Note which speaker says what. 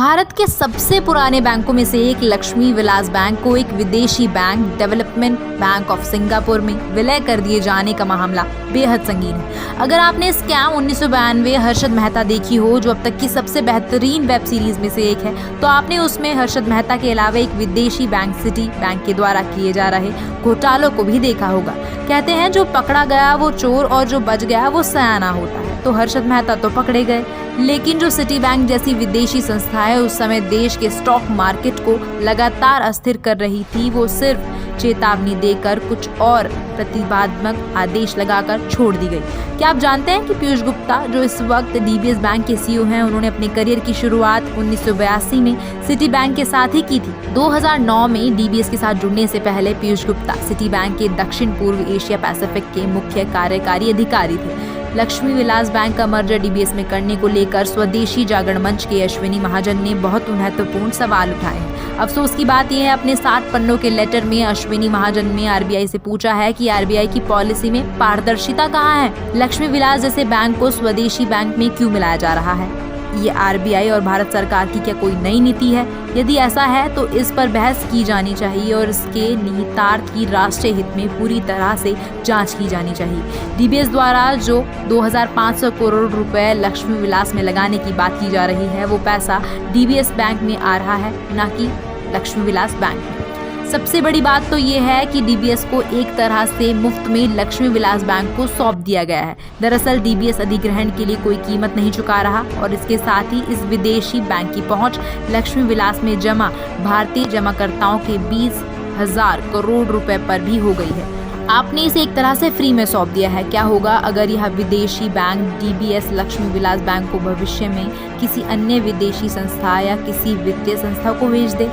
Speaker 1: भारत के सबसे पुराने बैंकों में से एक लक्ष्मी विलास बैंक को एक विदेशी bank development bank of Singapore में विलय कर दिए जाने का मामला बेहद संगीन है। अगर आपने स्कैम 1992 हर्षद मेहता देखी हो, जो अब तक की सबसे बेहतरीन वेब सीरीज में से एक है, तो आपने उसमें हर्षद मेहता के अलावा एक विदेशी बैंक सिटी बैंक के द्वारा किए जा रहे घोटालों को भी देखा होगा। कहते हैं जो पकड़ा गया वो चोर और जो बच गया वो सयाना होता है। तो हर्षद मेहता तो पकड़े गए, लेकिन जो सिटी बैंक जैसी विदेशी संस्था है उस समय देश के स्टॉक मार्केट को लगातार अस्थिर कर रही थी, वो सिर्फ चेतावनी देकर कुछ और प्रतिबंधात्मक आदेश लगाकर छोड़ दी गई। क्या आप जानते हैं कि पीयूष गुप्ता जो इस वक्त डीबीएस बैंक के सीईओ हैं, उन्होंने अपने करियर की शुरुआत 1982 में सिटी बैंक के साथ ही की थी। 2009 में डीबीएस के साथ जुड़ने से पहले पीयूष गुप्ता सिटी बैंक के दक्षिण पूर्व एशिया पैसिफिक के मुख्य कार्यकारी अधिकारी थे। लक्ष्मी विलास बैंक का मर्जर डीबीएस में करने को लेकर स्वदेशी जागरण मंच के अश्विनी महाजन ने बहुत महत्वपूर्ण सवाल उठाए हैं। अफसोस की बात यह है, अपने 60 पन्नों के लेटर में अश्विनी महाजन ने आरबीआई से पूछा है कि आरबीआई की पॉलिसी में पारदर्शिता कहाँ है, लक्ष्मी विलास जैसे बैंक को स्वदेशी बैंक में क्यों मिलाया जा रहा है, ये आरबीआई और भारत सरकार की क्या कोई नई नीति है? यदि ऐसा है तो इस पर बहस की जानी चाहिए और इसके निहितार्थ की राष्ट्रीय हित में पूरी तरह से जांच की जानी चाहिए। डीबीएस द्वारा जो 2500 करोड़ रुपए लक्ष्मी विलास में लगाने की बात की जा रही है, वो पैसा डीबीएस बैंक में आ रहा है, न कि लक्ष्मी विलास बैंक में। सबसे बड़ी बात तो ये है कि डीबीएस को एक तरह से मुफ्त में लक्ष्मी विलास बैंक को सौंप दिया गया है। दरअसल डीबीएस अधिग्रहण के लिए कोई कीमत नहीं चुका रहा और इसके साथ ही इस विदेशी बैंक की पहुंच लक्ष्मी विलास में जमा भारतीय जमाकर्ताओं के 20,000 करोड़ रुपए पर भी हो गई है। आपने इसे एक तरह से फ्री में सौंप दिया है। क्या होगा अगर यह विदेशी bank DBS Lakshmi Vilas bank को भविष्य में किसी अन्य विदेशी संस्था या किसी वित्तीय संस्था को बेच दे?